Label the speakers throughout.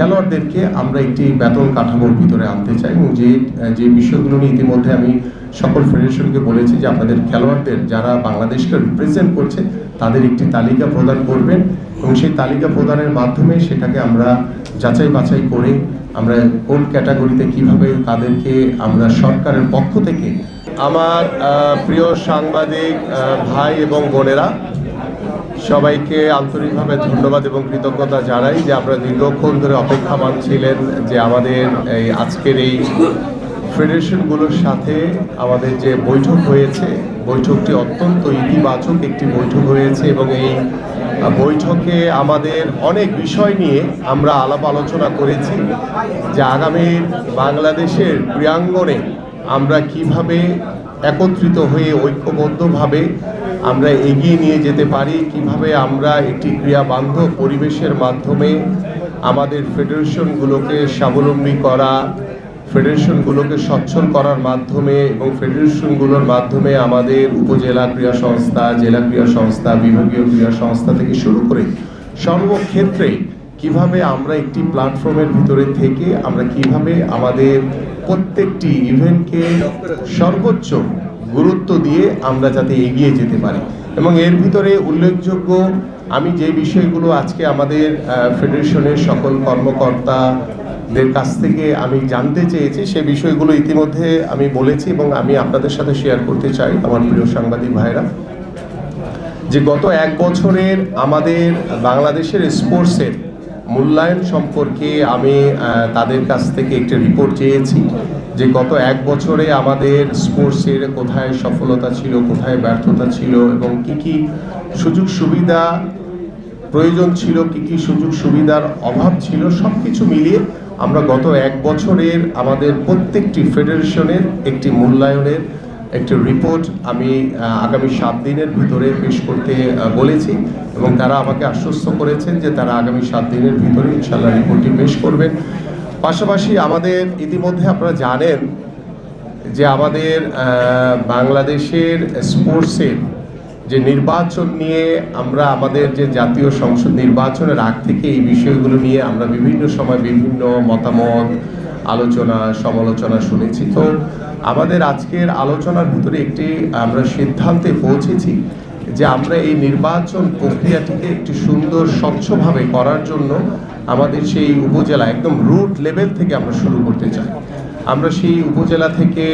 Speaker 1: খেলোয়াড়দেরকে আমরা একটি বেতন কাঠামোর ভিতরে আনতে চাই এবং যে বিষয়গুলো নিয়ে ইতিমধ্যে আমি সকল ফেডারেশনকে বলেছি যে আপনাদের খেলোয়াড়দের যারা বাংলাদেশকে রিপ্রেজেন্ট করছে তাদের একটি তালিকা প্রদান করবেন এবং সেই তালিকা প্রদানের মাধ্যমে সেটাকে আমরা যাচাই বাছাই করে আমরা কোন ক্যাটাগরিতে কিভাবে তাদেরকে আমরা সরকারের পক্ষ থেকে আমার প্রিয় সাংবাদিক ভাই এবং বোনেরা সবাইকে আন্তরিকভাবে ধন্যবাদ এবং কৃতজ্ঞতা জানাই যে আপনারা দীর্ঘক্ষণ ধরে অপেক্ষামান ছিলেন যে আমাদের এই আজকের এই ফেডারেশনগুলোর সাথে আমাদের যে বৈঠক হয়েছে বৈঠকটি অত্যন্ত ইতিবাচক একটি বৈঠক হয়েছে এবং এই বৈঠকে আমাদের অনেক বিষয় নিয়ে আমরা আলাপ আলোচনা করেছি যে আগামী বাংলাদেশের ক্রীড়াঙ্গনে আমরা কিভাবে একত্রিত হয়ে ঐক্যবদ্ধভাবে আমরা এগিয়ে নিয়ে যেতে পারি, কিভাবে আমরা একটি ক্রীড়া বান্ধব পরিবেশের মাধ্যমে আমাদের ফেডারেশনগুলোকে স্বাবলম্বী করা, ফেডারেশনগুলোকে সচ্ছল করার মাধ্যমে এবং ফেডারেশনগুলোর মাধ্যমে আমাদের উপজেলা ক্রীড়া সংস্থা, জেলা ক্রীড়া সংস্থা, বিভাগীয় ক্রীড়া সংস্থা থেকে শুরু করে সর্বক্ষেত্রে কিভাবে আমরা একটি প্ল্যাটফর্মের ভিতরে থেকে আমরা কিভাবে আমাদের প্রত্যেকটি ইভেন্টকে সর্বোচ্চ গুরুত্ব দিয়ে আমরা যাতে এগিয়ে যেতে পারি। এবং এর ভিতরে উল্লেখযোগ্য আমি যে বিষয়গুলো আজকে আমাদের ফেডারেশনের সকল কর্মকর্তাদের কাছ থেকে আমি জানতে চেয়েছি সে বিষয়গুলো ইতিমধ্যে আমি বলেছি এবং আমি আপনাদের সাথে শেয়ার করতে চাই আমার প্রিয় সাংবাদিক ভাইরা যে গত এক বছরের আমাদের বাংলাদেশের স্পোর্টসের মূল্যায়ন সম্পর্কে আমি তাদের কাছ থেকে একটি রিপোর্ট চেয়েছি যে গত এক বছরে আমাদের স্পোর্টসের কোথায় সফলতা ছিল, কোথায় ব্যর্থতা ছিল এবং কি কি সুযোগ সুবিধা প্রয়োজন ছিল, কি কি সুযোগ সুবিধার অভাব ছিল, সব কিছু মিলিয়ে আমরা গত এক বছরের আমাদের প্রত্যেকটি ফেডারেশনের একটি মূল্যায়নের একটি রিপোর্ট আমি আগামী 7 দিনের ভিতরে পেশ করতে বলেছি এবং তারা আমাকে আশ্বস্ত করেছেন যে তারা আগামী 7 দিনের ভিতরে ইনশাআল্লাহ রিপোর্টটি পেশ করবেন। পাশাপাশি আমাদের ইতিমধ্যে আপনারা জানেন যে আমাদের বাংলাদেশের স্পোর্টসের যে নির্বাচন নিয়ে আমরা আমাদের যে জাতীয় সংসদ নির্বাচনের আগ থেকে এই বিষয়গুলো নিয়ে আমরা বিভিন্ন সময় বিভিন্ন মতামত আলোচনা সমালোচনা শুনেছি। তো আমাদের আজকের আলোচনার ভিতরে একটি আমরা সিদ্ধান্তে পৌঁছেছি যে আমরা এই নির্বাচন প্রক্রিয়াটিকে একটি সুন্দর স্বচ্ছভাবে করার জন্য আমাদের সেই উপজেলা একদম রুট লেভেল থেকে আমরা শুরু করতে চাই। আমরা সেই উপজেলা থেকে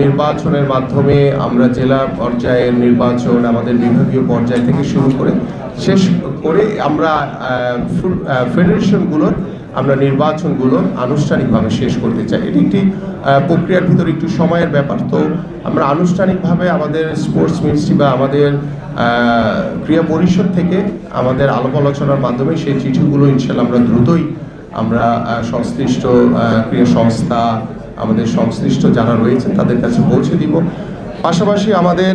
Speaker 1: নির্বাচনের মাধ্যমে আমরা জেলা পর্যায়ের নির্বাচন আমাদের বিভাগীয় পর্যায় থেকে শুরু করে শেষ করে আমরা ফেডারেশনগুলোর আমরা নির্বাচনগুলো আনুষ্ঠানিকভাবে শেষ করতে চাই। এটি একটি প্রক্রিয়ার ভিতরে একটু সময়ের ব্যাপার। তো আমরা আনুষ্ঠানিকভাবে আমাদের স্পোর্টস মিনিস্ট্রি বা আমাদের ক্রীড়া পরিষদ থেকে আমাদের আলাপ আলোচনার মাধ্যমে সেই চিঠিগুলো ইনশাআল্লাহ আমরা দ্রুতই আমরা সংশ্লিষ্ট ক্রীড়া সংস্থা আমাদের সংশ্লিষ্ট যারা রয়েছেন তাদের কাছে পৌঁছে দিব। পাশাপাশি আমাদের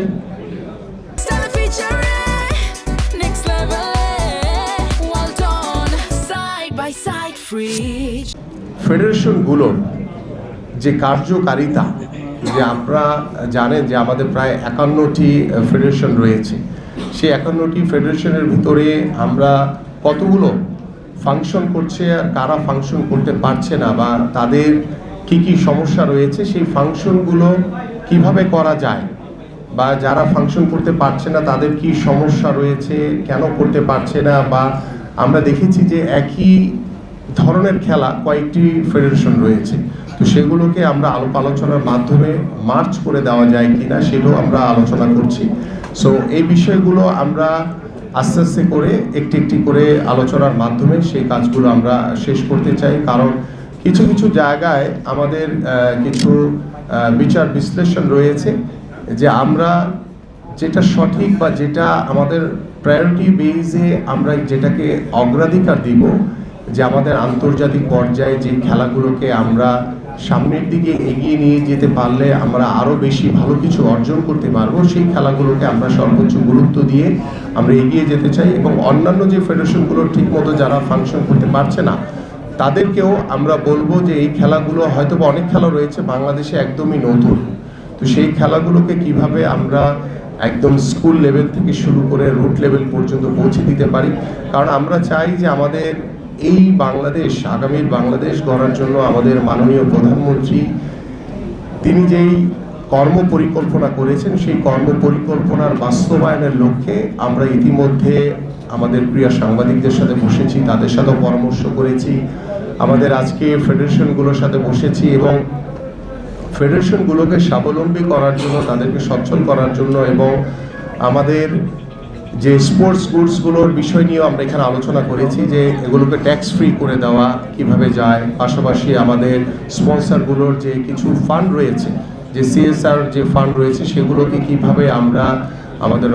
Speaker 1: ফেডারেশনগুলোর যে কার্যকারিতা যে আপনারা জানেন যে আমাদের প্রায় 51টি ফেডারেশন রয়েছে, সেই 51টি ফেডারেশনের ভিতরে আমরা কতগুলো ফাংশন করছে আর কারা ফাংশন করতে পারছে না বা তাদের কি কি সমস্যা রয়েছে সেই ফাংশনগুলো কিভাবে করা যায় বা যারা ফাংশন করতে পারছে না তাদের কি সমস্যা রয়েছে, কেন করতে পারছে না, বা আমরা দেখেছি যে একই ধরনের খেলা কয়েকটি ফেডারেশন রয়েছে, তো সেগুলোকে আমরা আলোচনার মাধ্যমে মার্চ করে দেওয়া যায় কিনা সেটাও আমরা আলোচনা করছি। সো এই বিষয়গুলো আমরা আস্তে আস্তে করে একটি একটি করে আলোচনার মাধ্যমে সেই কাজগুলো আমরা শেষ করতে চাই। কারণ কিছু কিছু জায়গায় আমাদের কিছু বিচার বিশ্লেষণ রয়েছে যে আমরা যেটা সঠিক বা যেটা আমাদের প্রায়োরিটি বেসে আমরা যেটাকে অগ্রাধিকার দিব যে আমাদের আন্তর্জাতিক পর্যায়ে যে খেলাগুলোকে আমরা সামনের দিকে এগিয়ে নিয়ে যেতে পারলে আমরা আরও বেশি ভালো কিছু অর্জন করতে পারবো, সেই খেলাগুলোকে আমরা সর্বোচ্চ গুরুত্ব দিয়ে আমরা এগিয়ে যেতে চাই। এবং অন্যান্য যে ফেডারেশনগুলো ঠিকমতো যারা ফাংশন করতে পারছে না তাদেরকেও আমরা বলবো যে এই খেলাগুলো হয়তো অনেক খেলা রয়েছে বাংলাদেশে একদমই নতুন, তো সেই খেলাগুলোকে কিভাবে আমরা একদম স্কুল লেভেল থেকে শুরু করে রুট লেভেল পর্যন্ত পৌঁছে দিতে পারি। কারণ আমরা চাই যে আমাদের এই বাংলাদেশ, আগামীর বাংলাদেশ গড়ার জন্য আমাদের মাননীয় প্রধানমন্ত্রী তিনি যেই কর্ম পরিকল্পনা করেছেন, সেই কর্ম পরিকল্পনার বাস্তবায়নের লক্ষ্যে আমরা ইতিমধ্যে আমাদের প্রিয় সাংবাদিকদের সাথে বসেছি, তাদের সাথেও পরামর্শ করেছি, আমাদের আজকে ফেডারেশনগুলোর সাথে বসেছি এবং ফেডারেশনগুলোকে স্বাবলম্বী করার জন্য, তাদেরকে সচ্ছল করার জন্য এবং আমাদের যে স্পোর্টস গুডসগুলোর বিষয় নিয়েও আমরা এখানে আলোচনা করেছি যে এগুলোকে ট্যাক্স ফ্রি করে দেওয়া কিভাবে যায়, পাশাপাশি আমাদের স্পন্সরগুলোর যে কিছু ফান্ড রয়েছে, যে সিএসআর যে ফান্ড রয়েছে, সেগুলোকে কিভাবে আমরা আমাদের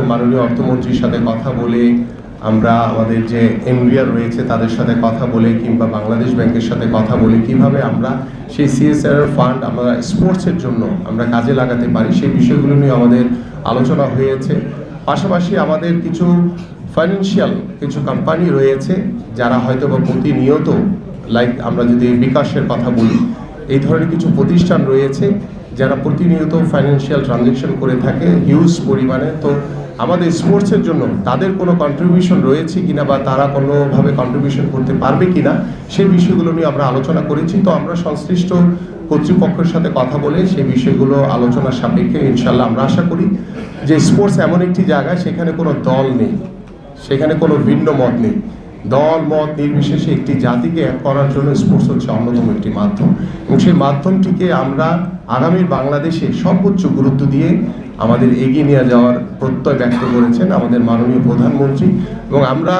Speaker 1: মাননীয় অর্থমন্ত্রীর সাথে কথা বলে, আমরা আমাদের যে এমডিআর রয়েছে তাদের সাথে কথা বলে কিংবা বাংলাদেশ ব্যাংকের সাথে কথা বলে কিভাবে আমরা সেই সিএসআর ফান্ড আমরা স্পোর্টসের জন্য আমরা কাজে লাগাতে পারি, সেই বিষয়গুলো নিয়ে আমাদের আলোচনা হয়েছে। পাশাপাশি আমাদের কিছু ফাইন্যান্সিয়াল কিছু কোম্পানি রয়েছে যারা হয়তো বা প্রতিনিয়ত, লাইক আমরা যদি বিকাশের কথা বলি, এই ধরনের কিছু প্রতিষ্ঠান রয়েছে যারা প্রতিনিয়ত ফাইন্যান্সিয়াল ট্রানজ্যাকশন করে থাকে হিউজ পরিমাণে। তো আমাদের স্পোর্টসের জন্য তাদের কোনো কন্ট্রিবিউশন রয়েছে কিনা বা তারা কোনোভাবে কন্ট্রিবিউশন করতে পারবে কিনা, সেই বিষয়গুলো নিয়ে আমরা আলোচনা করেছি। তো আমরা সংশ্লিষ্ট কর্তৃপক্ষের সাথে কথা বলে সেই বিষয়গুলো আলোচনার সাপেক্ষে ইনশাল্লাহ আমরা আশা করি যে স্পোর্টস এমন একটি জায়গা, সেখানে কোনো দল নেই, সেখানে কোনো ভিন্ন মত নেই, দল মত নির্বিশেষে একটি জাতিকে এক করার জন্য স্পোর্টস হচ্ছে অন্যতম একটি মাধ্যম এবং সেই মাধ্যমটিকে আমরা আগামীর বাংলাদেশে সর্বোচ্চ গুরুত্ব দিয়ে আমাদের এগিয়ে নিয়ে যাওয়ার প্রত্যয় ব্যক্ত করেছেন আমাদের মাননীয় প্রধানমন্ত্রী। এবং আমরা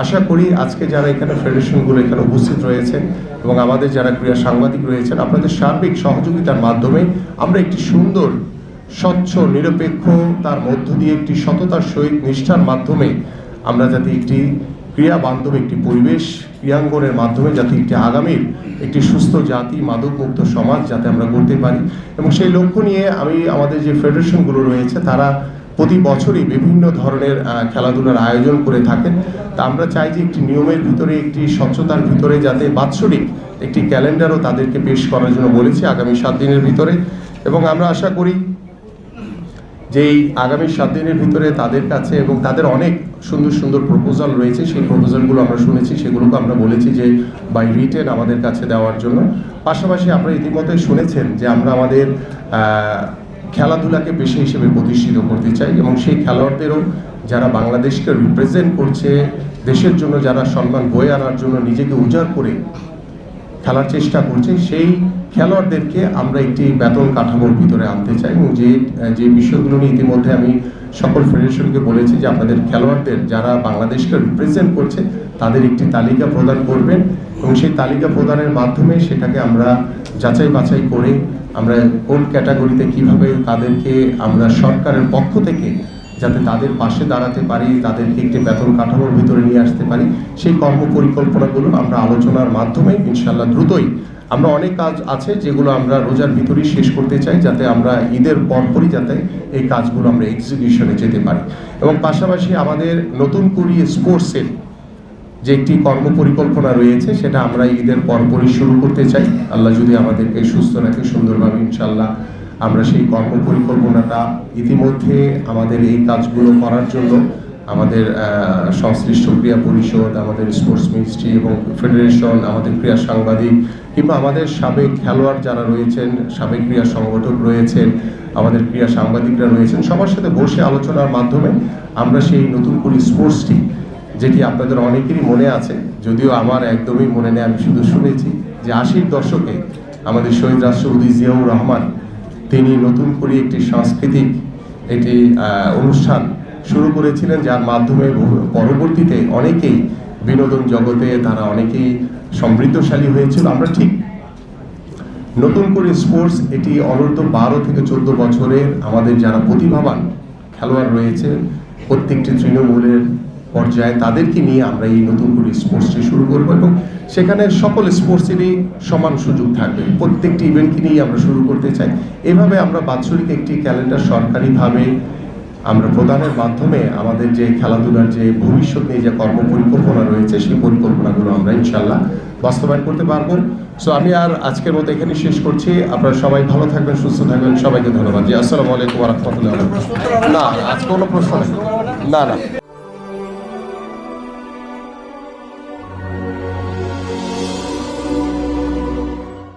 Speaker 1: আশা করি আজকে যারা এখানে ফেডারেশনগুলো এখানে উপস্থিত রয়েছেন এবং আমাদের যারা ক্রীড়া সাংবাদিক রয়েছেন, আপনাদের সার্বিক সহযোগিতার মাধ্যমে আমরা একটি সুন্দর, স্বচ্ছ, নিরপেক্ষ, তার মধ্য দিয়ে একটি সততার সহিত নিষ্ঠার মাধ্যমে আমরা যাতে একটি ক্রিয়া বান্ধব একটি পরিবেশ, ক্রিয়াঙ্গনের মাধ্যমে যাতে একটি আগামীর একটি সুস্থ জাতি, মাদকমুক্ত সমাজ যাতে আমরা করতে পারি। এবং সেই লক্ষ্য নিয়ে আমাদের যে ফেডারেশনগুলো রয়েছে তারা প্রতি বছরই বিভিন্ন ধরনের খেলাধুলার আয়োজন করে থাকেন। তা আমরা চাই যে একটি নিয়মের ভিতরে, একটি স্বচ্ছতার ভিতরে যাতে বাৎসরিক একটি ক্যালেন্ডারও তাদেরকে পেশ করার জন্য বলেছি আগামী 7 দিনের ভিতরে। এবং আমরা আশা করি যে এই আগামী 7 দিনের ভিতরে তাদের কাছে, এবং তাদের অনেক সুন্দর সুন্দর প্রপোজাল রয়েছে, সেই প্রপোজালগুলো আমরা শুনেছি, সেগুলোকে আমরা বলেছি যে বাই রিটেন আমাদের কাছে দেওয়ার জন্য। পাশাপাশি আপনারা ইতিমধ্যে শুনেছেন যে আমরা আমাদের খেলাধুলাকে পেশা হিসেবে প্রতিষ্ঠিত করতে চাই এবং সেই খেলোয়াড়দেরও যারা বাংলাদেশকে রিপ্রেজেন্ট করছে, দেশের জন্য যারা সম্মান বয়ে আনার জন্য নিজেকে উজাড় করে খেলার চেষ্টা করছে, সেই খেলোয়াড়দেরকে আমরা একটি বেতন কাঠামোর ভিতরে আনতে চাই। এবং যে বিষয়গুলো নিয়ে ইতিমধ্যে আমি সকল ফেডারেশনকে বলেছি যে আপনাদের খেলোয়াড়দের যারা বাংলাদেশকে রিপ্রেজেন্ট করছে তাদের একটি তালিকা প্রদান করবেন এবং সেই তালিকা প্রদানের মাধ্যমে সেটাকে আমরা যাচাই বাছাই করে আমরা কোন ক্যাটাগরিতে কিভাবে তাদেরকে আমরা সরকারের পক্ষ থেকে যাতে তাদের পাশে দাঁড়াতে পারি, তাদেরকে একটি বেতন কাঠামোর ভিতরে নিয়ে আসতে পারি, সেই কর্ম পরিকল্পনাগুলো আমরা আলোচনার মাধ্যমে ইনশাল্লাহ দ্রুতই, আমরা অনেক কাজ আছে যেগুলো আমরা রোজার ভিতরেই শেষ করতে চাই যাতে আমরা ঈদের পরপরই যাতে এই কাজগুলো আমরা এক্সিকিউশনে যেতে পারি। এবং পাশাপাশি আমাদের নতুন করে স্পোর্টসের যে একটি কর্ম পরিকল্পনা রয়েছে সেটা আমরা ঈদের পরপরই শুরু করতে চাই, আল্লাহ যদি আমাদেরকে সুস্থ রাখে সুন্দরভাবে। ইনশাল্লাহ আমরা সেই কর্ম পরিকল্পনাটা ইতিমধ্যে আমাদের এই কাজগুলো করার জন্য আমাদের সংশ্লিষ্ট ক্রীড়া পরিষদ, আমাদের স্পোর্টস মিনিস্ট্রি এবং ফেডারেশন, আমাদের ক্রীড়া সাংবাদিক কিংবা আমাদের সাবেক খেলোয়াড় যারা রয়েছেন, সাবেক ক্রীড়া সংগঠক রয়েছেন, আমাদের ক্রীড়া সাংবাদিকরা রয়েছেন, সবার সাথে বসে আলোচনার মাধ্যমে আমরা সেই নতুন করে স্পোর্টসটি, যেটি আপনাদের অনেকেরই মনে আছে, যদিও আমার একদমই মনে নেই, আমি শুধু শুনেছি যে 80-র দশকে আমাদের শহীদ রাষ্ট্রপতি জিয়াউর রহমান তিনি নতুন করে একটি সাংস্কৃতিক একটি অনুষ্ঠান শুরু করেছিলেন, যার মাধ্যমে পরবর্তীতে অনেকেই বিনোদন জগতে তারা অনেকেই সমৃদ্ধশালী হয়েছিল। আমরা ঠিক নতুন করে স্পোর্টস এটি অনূর্ধ্ব 12 থেকে 14 বছরের আমাদের যারা প্রতিভাবান খেলোয়াড় রয়েছে প্রত্যেকটি তৃণমূলের পর্যায়ে তাদেরকে নিয়ে আমরা এই নতুন করে স্পোর্টসটি শুরু করব এবং সেখানে সকল স্পোর্টসেরই সমান সুযোগ থাকবে, প্রত্যেকটি ইভেন্টকে নিয়ে আমরা শুরু করতে চাই। এভাবে আমরা বাৎসরিক একটি ক্যালেন্ডার সরকারিভাবে আমরা প্রদানের মাধ্যমে আমাদের যে খেলাধুলার যে ভবিষ্যৎ নিয়ে যে কর্ম পরিকল্পনা রয়েছে সেই পরিকল্পনাগুলো আমরা ইনশাল্লাহ বাস্তবায়ন করতে পারবো। সো আমি আর আজকের মতো এখানে শেষ করছি। আপনারা সবাই ভালো থাকবেন, সুস্থ থাকবেন, সবাইকে ধন্যবাদ। জি আসসালামু আলাইকুম ওয়া রাহমাতুল্লাহি ওয়া বারাকাতুহু। না আজকে কোনো প্রশ্ন নেই, না।